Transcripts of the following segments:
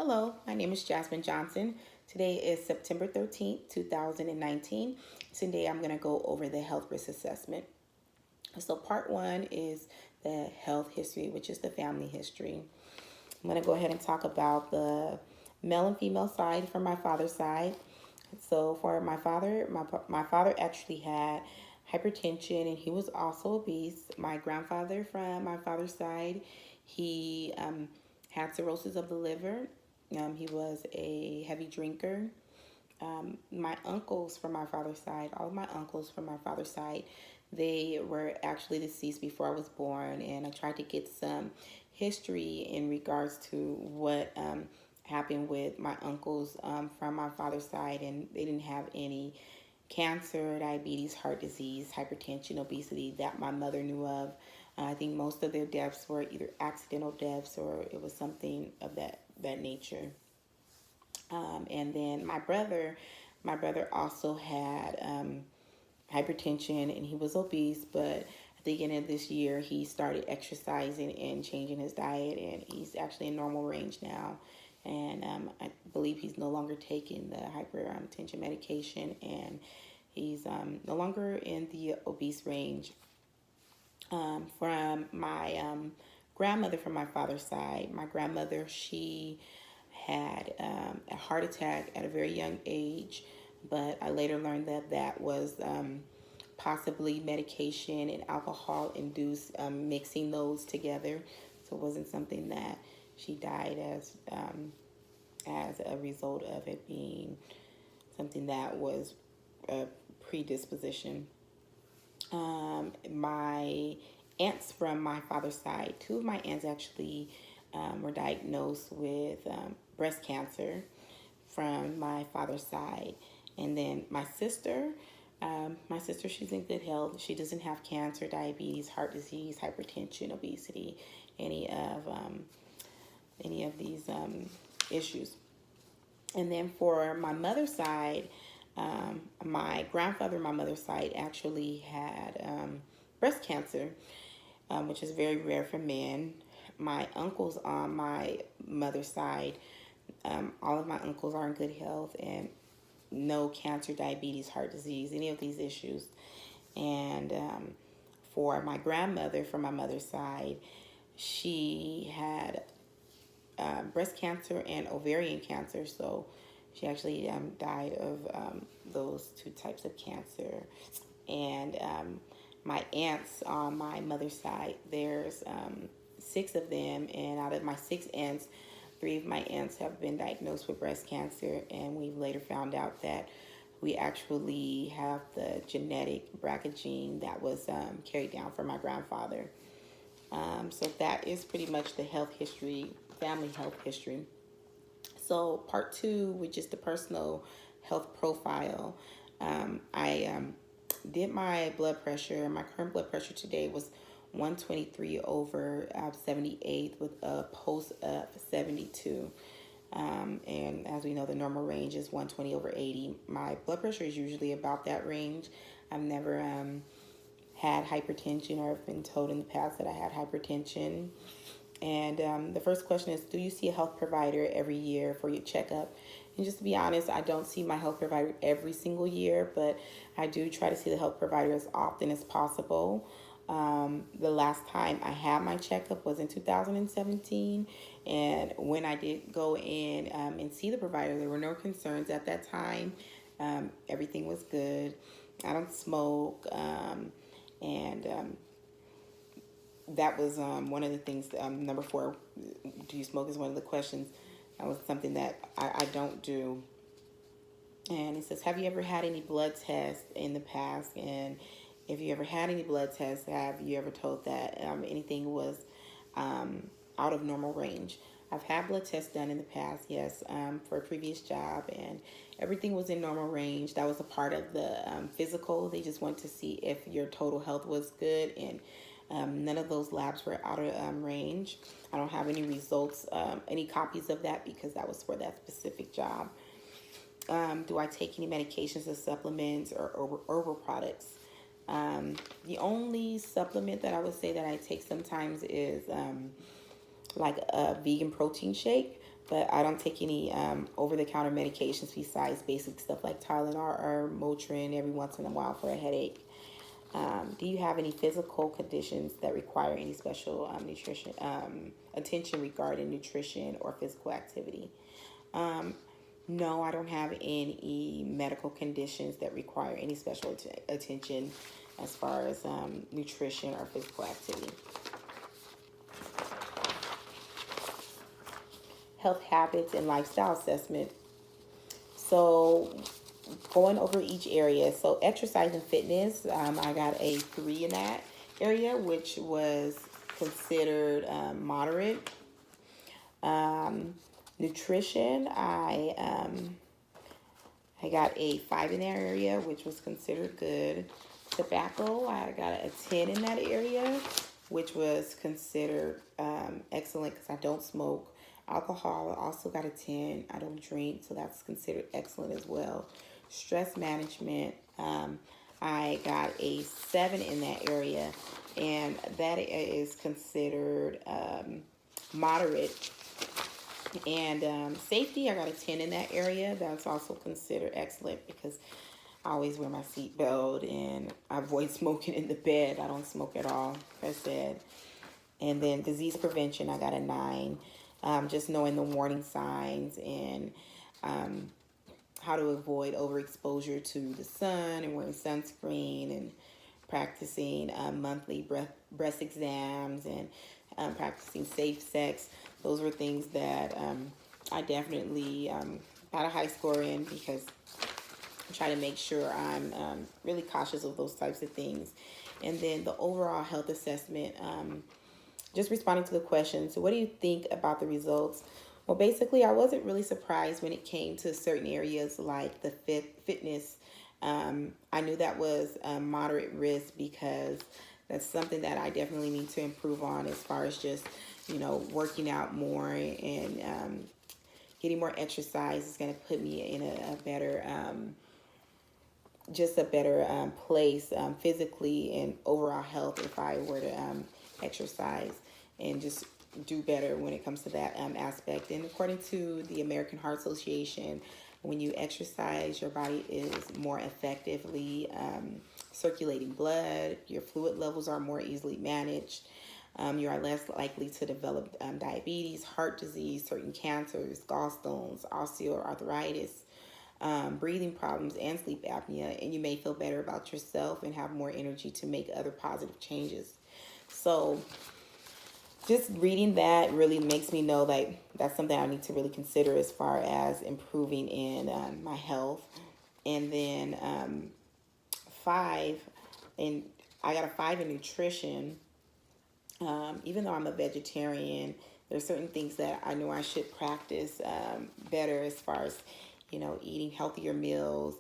Hello, my name is Jasmine Johnson. Today is September 13th, 2019. Today I'm going to go over the health risk assessment. So, part one is the health history, which is the family history. I'm going to go ahead and talk about the male and female side from my father's side. So, for my father, my father actually had hypertension and he was also obese. My grandfather from my father's side, he had cirrhosis of the liver. He was a heavy drinker. My uncles from my father's side, all of my uncles from my father's side, they were actually deceased before I was born. And I tried to get some history in regards to what happened with my uncles from my father's side, and they didn't have any cancer, diabetes, heart disease, hypertension, obesity that my mother knew of. I think most of their deaths were either accidental deaths or it was something of that nature. And then my brother also had hypertension and he was obese, but at the beginning of this year he started exercising and changing his diet, and he's actually in normal range now. And I believe he's no longer taking the hypertension medication, and he's no longer in the obese range. From my grandmother from my father's side, my grandmother, she had a heart attack at a very young age, but I later learned that that was possibly medication and alcohol induced, mixing those together. So it wasn't something that she died as a result of it being something that was a predisposition. My aunts from my father's side, two of my aunts actually were diagnosed with breast cancer from my father's side. And then my sister, she's in good health. She doesn't have cancer, diabetes, heart disease, hypertension, obesity, any of these issues. And then for my mother's side, my grandfather on my mother's side actually had breast cancer, which is very rare for men. My uncles on my mother's side, all of my uncles are in good health and no cancer, diabetes, heart disease, any of these issues. And for my grandmother from my mother's side, she had breast cancer and ovarian cancer. So she actually died of those two types of cancer. And my aunts on my mother's side, there's six of them. And out of my six aunts, three of my aunts have been diagnosed with breast cancer. And we've later found out that we actually have the genetic BRCA gene that was carried down from my grandfather. So that is pretty much the health history, family health history. So part two, which is the personal health profile, I did my blood pressure. My current blood pressure today was 123 over 78 with a pulse of 72. And as we know, the normal range is 120 over 80. My blood pressure is usually about that range. I've never had hypertension, or I've been told in the past that I had hypertension. And the first question is, do you see a health provider every year for your checkup? And just to be honest, I don't see my health provider every single year, but I do try to see the health provider as often as possible. The last time I had my checkup was in 2017. And when I did go in and see the provider, there were no concerns at that time. Everything was good. I don't smoke. And that was one of the things. Number four, do you smoke, is one of the questions. That was something that I don't do. And it says, have you ever had any blood tests in the past? And if you ever had any blood tests, have you ever told that anything was out of normal range? I've had blood tests done in the past, yes, for a previous job, and everything was in normal range. That was a part of the physical. They just want to see if your total health was good, and none of those labs were out of range. I don't have any results, any copies of that, because that was for that specific job. Do I take any medications or supplements or herbal products? The only supplement that I would say that I take sometimes is like a vegan protein shake, but I don't take any over-the-counter medications besides basic stuff like Tylenol or Motrin every once in a while for a headache. Do you have any physical conditions that require any special nutrition attention regarding nutrition or physical activity? No, I don't have any medical conditions that require any special attention as far as nutrition or physical activity. Health habits and lifestyle assessment. So going over each area. So exercise and fitness, I got a 3 in that area, which was considered moderate. Nutrition, I got a 5 in that area, which was considered good. Tobacco, I got a 10 in that area, which was considered excellent because I don't smoke. Alcohol, I also got a 10. I don't drink, so that's considered excellent as well. Stress management, I got a 7 in that area, and that is considered moderate. And safety, I got a 10 in that area. That's also considered excellent because I always wear my seatbelt and I avoid smoking in the bed. I don't smoke at all, as I said. And then disease prevention, I got a 9. Just knowing the warning signs and how to avoid overexposure to the sun and wearing sunscreen and practicing monthly breast exams and practicing safe sex. Those were things that I definitely got a high score in because I try to make sure I'm really cautious of those types of things. And then the overall health assessment, just responding to the question. So what do you think about the results? Well, basically, I wasn't really surprised when it came to certain areas like the fitness. I knew that was a moderate risk because that's something that I definitely need to improve on as far as just, working out more and getting more exercise is going to put me in a better, place physically and overall health if I were to exercise and just do better when it comes to that aspect. And according to the American Heart Association, when you exercise, your body is more effectively circulating blood, your fluid levels are more easily managed, you are less likely to develop diabetes, heart disease, certain cancers, gallstones, osteoarthritis, breathing problems, and sleep apnea, and you may feel better about yourself and have more energy to make other positive changes. So just reading that really makes me know like that's something I need to really consider as far as improving in my health. And then 5, and I got a 5 in nutrition. Even though I'm a vegetarian, there's certain things that I know I should practice better as far as, eating healthier meals,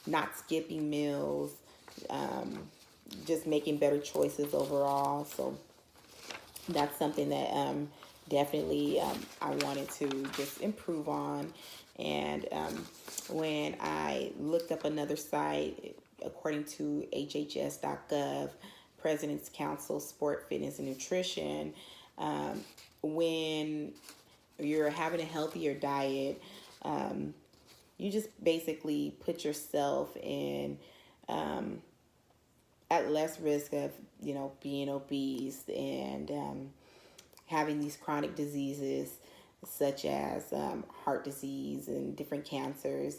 not skipping meals, just making better choices overall. So that's something that definitely I wanted to just improve on. And when I looked up another site, according to HHS.gov, President's Council Sport, Fitness, and Nutrition, when you're having a healthier diet, you just basically put yourself in at less risk of, being obese and having these chronic diseases such as heart disease and different cancers.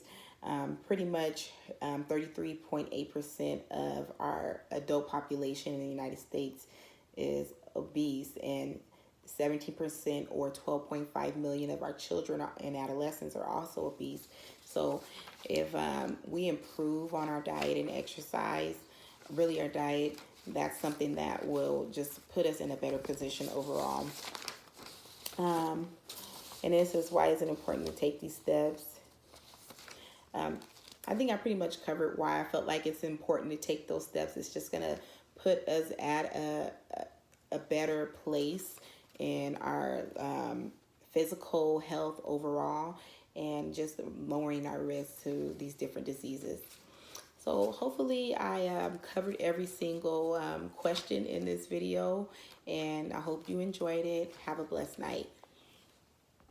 Pretty much 33.8% of our adult population in the United States is obese, and 17% or 12.5 million of our children and adolescents are also obese. So if we improve on our diet and exercise, really our diet, that's something that will just put us in a better position overall. And this is why is it important to take these steps. I think I pretty much covered why I felt like it's important to take those steps. It's just going to put us at a better place in our physical health overall and just lowering our risk to these different diseases. So hopefully I covered every single question in this video, and I hope you enjoyed it. Have a blessed night.